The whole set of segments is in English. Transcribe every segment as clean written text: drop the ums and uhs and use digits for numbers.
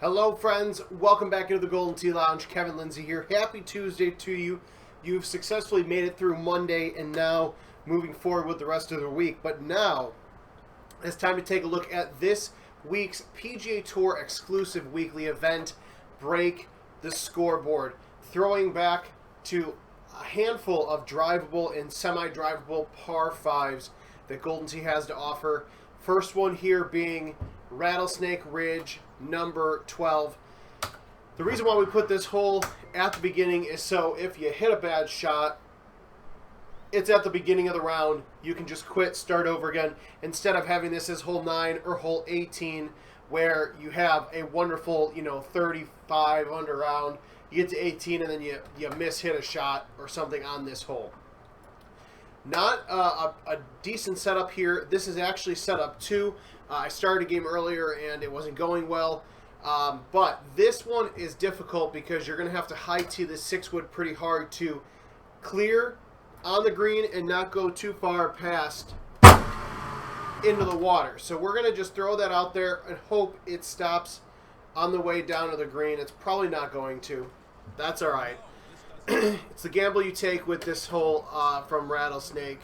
Hello friends, welcome back into the Golden Tee Lounge. Kevin Lindsey here. Happy Tuesday to you. You've successfully made it through Monday and now moving forward with the rest of the week. But now it's time to take a look at this week's PGA Tour exclusive weekly event, Break the Scoreboard. Throwing back to a handful of drivable and semi-drivable par 5s that Golden Tee has to offer. First one here being Rattlesnake Ridge, number 12. The reason why we put this hole at the beginning is so if you hit a bad shot, it's at the beginning of the round. You can just quit, start over again, instead of having this as hole 9 or hole 18, where you have a wonderful, 35 under round. You get to 18 and then you miss-hit a shot or something on this hole. Not a decent setup here. This is actually setup 2. I started a game earlier and it wasn't going well. But this one is difficult because you're going to have to high tee this 6-wood pretty hard to clear on the green and not go too far past into the water. So we're going to just throw that out there and hope it stops on the way down to the green. It's probably not going to. That's all right. It's the gamble you take with this hole from Rattlesnake.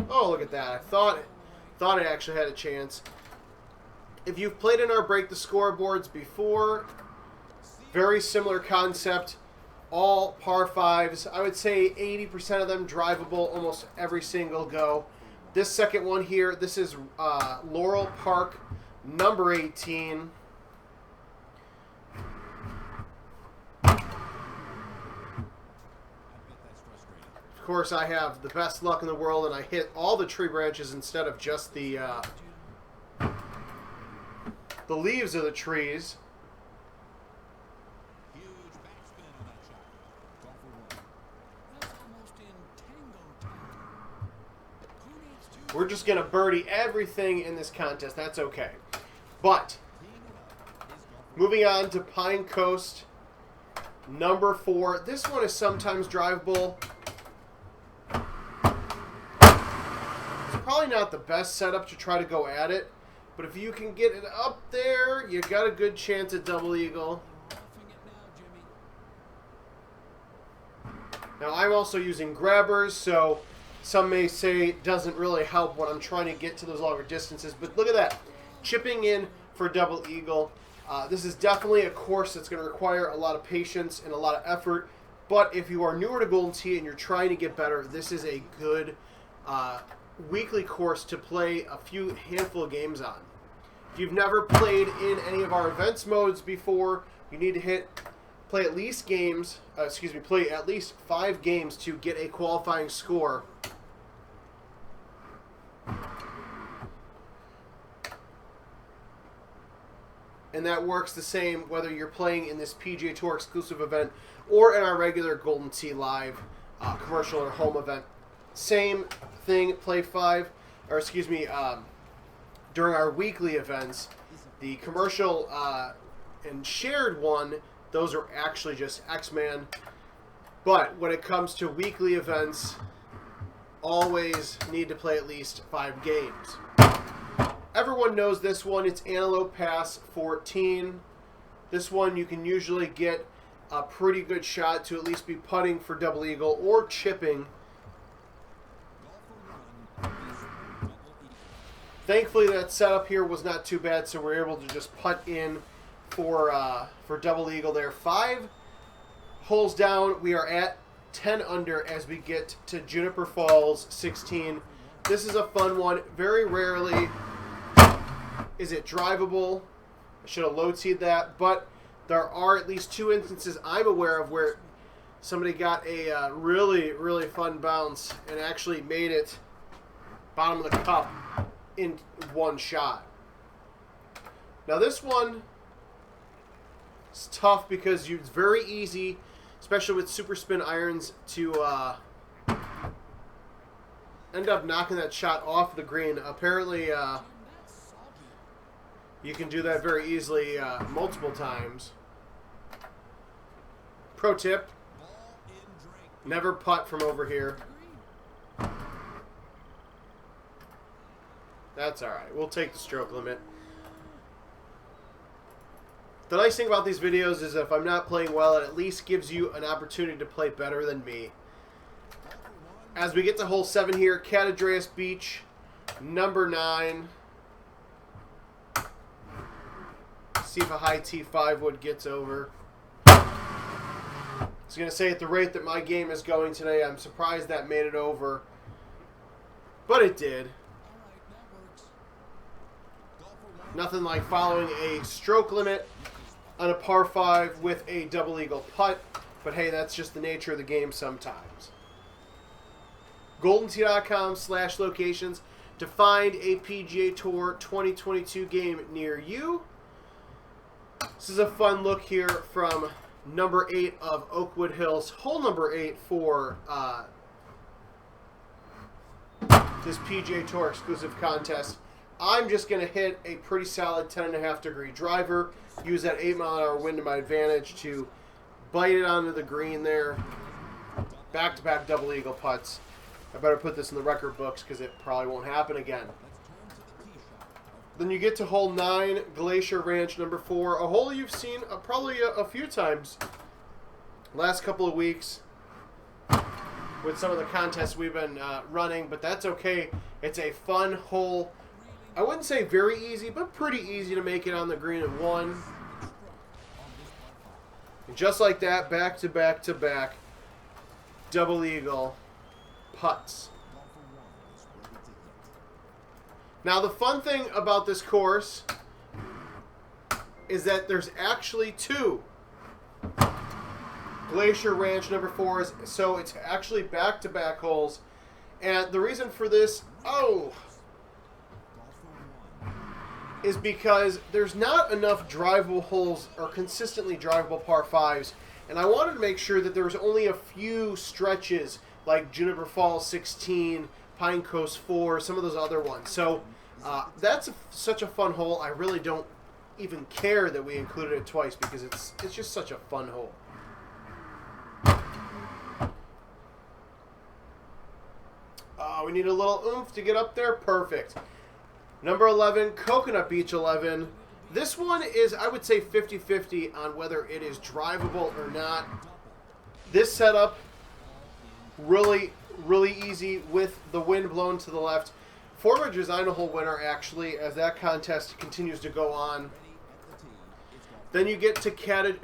Oh, look at that. I thought it actually had a chance. If you've played in our Break the Scoreboards before, very similar concept. All par 5s. I would say 80% of them drivable almost every single go. This second one here, this is Laurel Park, number 18. Of course, I have the best luck in the world, and I hit all the tree branches instead of just the leaves of the trees. We're just going to birdie everything in this contest. That's okay. But, moving on to Pine Coast, number 4. This one is sometimes drivable. Probably not the best setup to try to go at it, but if you can get it up there, you got a good chance at double eagle. Now I'm also using grabbers, so some may say it doesn't really help when I'm trying to get to those longer distances, but look at that, chipping in for double eagle. This is definitely a course that's going to require a lot of patience and a lot of effort, but if you are newer to Golden Tee and you're trying to get better, this is a good weekly course to play a handful of games on. If you've never played in any of our events modes before, you need to play at least 5 games to get a qualifying score. And that works the same whether you're playing in this PGA Tour exclusive event or in our regular Golden Tee Live commercial or home event. Same thing, play 5, or excuse me, during our weekly events, the commercial and shared one, those are actually just X-Man. But when it comes to weekly events, always need to play at least 5 games. Everyone knows this one. It's Antelope Pass 14. This one you can usually get a pretty good shot to at least be putting for double eagle or chipping. Thankfully, that setup here was not too bad, so we're able to just putt in for double eagle there. 5 holes down, we are at 10 under as we get to Juniper Falls 16. This is a fun one. Very rarely is it drivable. I should have low teed that, but there are at least 2 instances I'm aware of where somebody got a really, really fun bounce and actually made it bottom of the cup in one shot. Now this one is tough because it's very easy, especially with super spin irons, to end up knocking that shot off the green. Apparently you can do that very easily multiple times. Pro tip, never putt from over here. That's all right. We'll take the stroke limit. The nice thing about these videos is if I'm not playing well, it at least gives you an opportunity to play better than me. As we get to hole 7 here, Caddy Beach, number 9. See if a high T5 wood gets over. I was going to say, at the rate that my game is going today, I'm surprised that made it over. But it did. Nothing like following a stroke limit on a par 5 with a double eagle putt. But hey, that's just the nature of the game sometimes. GoldenTee.com/locations to find a PGA Tour 2022 game near you. This is a fun look here from number 8 of Oakwood Hills, hole number 8 for this PGA Tour exclusive contest. I'm just going to hit a pretty solid 10.5 degree driver, use that 8-mile-an-hour wind to my advantage to bite it onto the green there. Back-to-back double eagle putts. I better put this in the record books because it probably won't happen again. Then you get to hole 9, Glacier Ranch number 4, a hole you've seen probably a few times last couple of weeks with some of the contests we've been running, but that's okay. It's a fun hole. I wouldn't say very easy, but pretty easy to make it on the green at 1. And just like that, back to back to back, double eagle putts. Now, the fun thing about this course is that there's actually 2 Glacier Ranch number 4s, so it's actually back-to-back holes. And the reason for this, is because there's not enough drivable holes or consistently drivable par 5s. And I wanted to make sure that there was only a few stretches like Juniper Falls 16, Pine Coast 4, some of those other ones. So that's such a fun hole. I really don't even care that we included it twice because it's just such a fun hole. We need a little oomph to get up there. Perfect. Number 11, Coconut Beach 11. This one is, I would say, 50-50 on whether it is drivable or not. This setup, really, really easy with the wind blown to the left. Former design hole winner, actually, as that contest continues to go on. Then you get to Caddy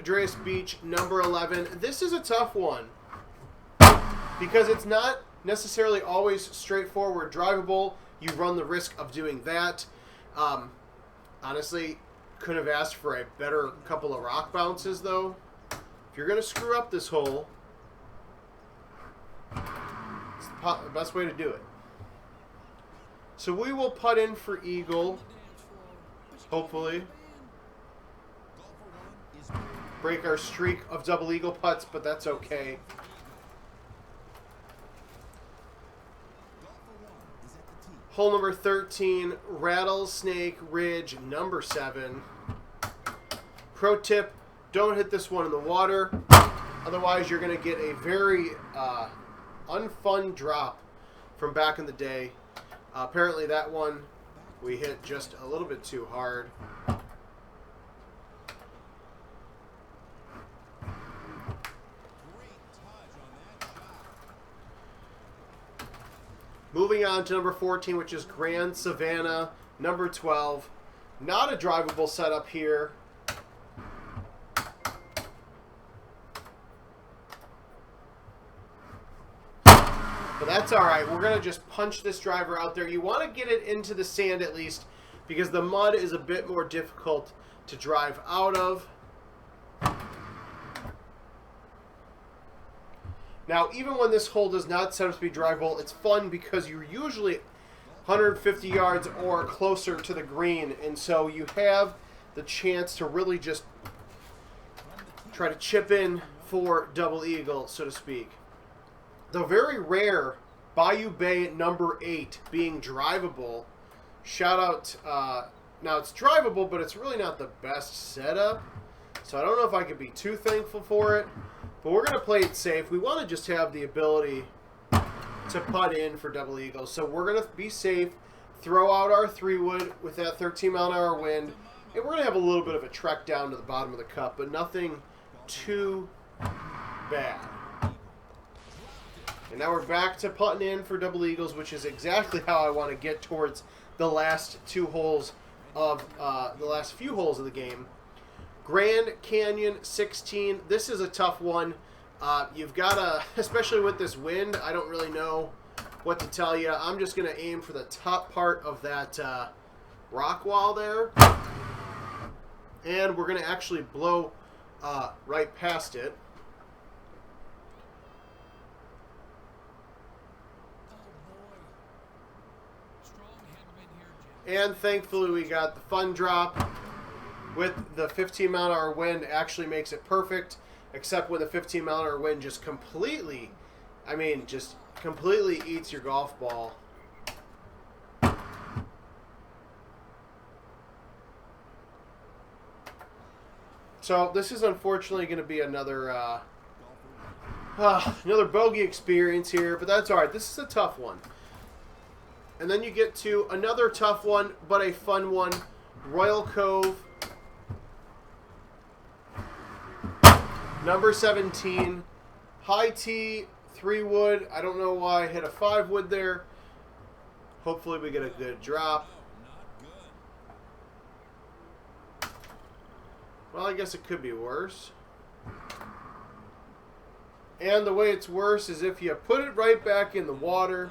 Beach, number 11. This is a tough one because it's not necessarily always straightforward drivable. You run the risk of doing that. Honestly, could have asked for a better couple of rock bounces, though. If you're going to screw up this hole, it's the best way to do it. So we will putt in for eagle, hopefully. Break our streak of double eagle putts, but that's okay. Hole number 13, Rattlesnake Ridge, number 7. Pro tip, don't hit this one in the water. Otherwise, you're going to get a very unfun drop from back in the day. Apparently, that one we hit just a little bit too hard. Moving on to number 14, which is Grand Savannah, number 12. Not a drivable setup here. But that's all right. We're going to just punch this driver out there. You want to get it into the sand at least because the mud is a bit more difficult to drive out of. Now, even when this hole does not set up to be drivable, it's fun because you're usually 150 yards or closer to the green, and so you have the chance to really just try to chip in for double eagle, so to speak. The very rare Bayou Bay number 8 being drivable. Shout out, now it's drivable, but it's really not the best setup, so I don't know if I could be too thankful for it. But we're going to play it safe. We want to just have the ability to putt in for double eagle. So we're going to be safe. throw out our 3-wood with that 13-mile-an-hour wind, and we're going to have a little bit of a trek down to the bottom of the cup, but nothing too bad. And now we're back to putting in for double eagles, which is exactly how I want to get towards the last few holes of the game. Grand Canyon 16. This is a tough one. You've got to, especially with this wind, I don't really know what to tell you. I'm just going to aim for the top part of that rock wall there. And we're going to actually blow right past it. And thankfully we got the fun drop with the 15-mile-an-hour wind. Actually makes it perfect, except when the 15-mile-an-hour wind just completely, just completely eats your golf ball. So this is unfortunately going to be another another bogey experience here, but that's all right. This is a tough one. And then you get to another tough one, but a fun one. Royal Cove. Number 17. High tee, 3-wood. I don't know why I hit a 5-wood there. Hopefully we get a good drop. Well, I guess it could be worse. And the way it's worse is if you put it right back in the water.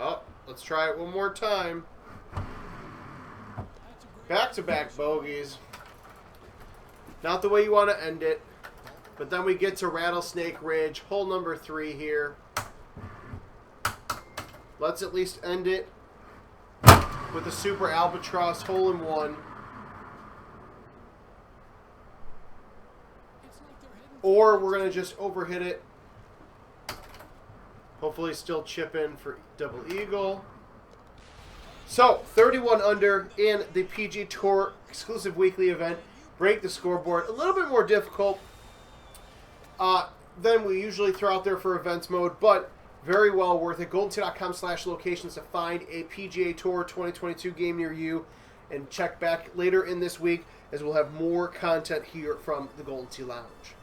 Oh, let's try it one more time. Back-to-back bogeys. Not the way you want to end it. But then we get to Rattlesnake Ridge, hole number 3 here. Let's at least end it with a Super Albatross hole-in-one. Or we're going to just overhit it. Hopefully still chip in for double eagle. So, 31 under in the PGA Tour exclusive weekly event. Break the scoreboard. A little bit more difficult than we usually throw out there for events mode, but very well worth it. GoldenTee.com/locations to find a PGA Tour 2022 game near you. And check back later in this week as we'll have more content here from the Golden Tee Lounge.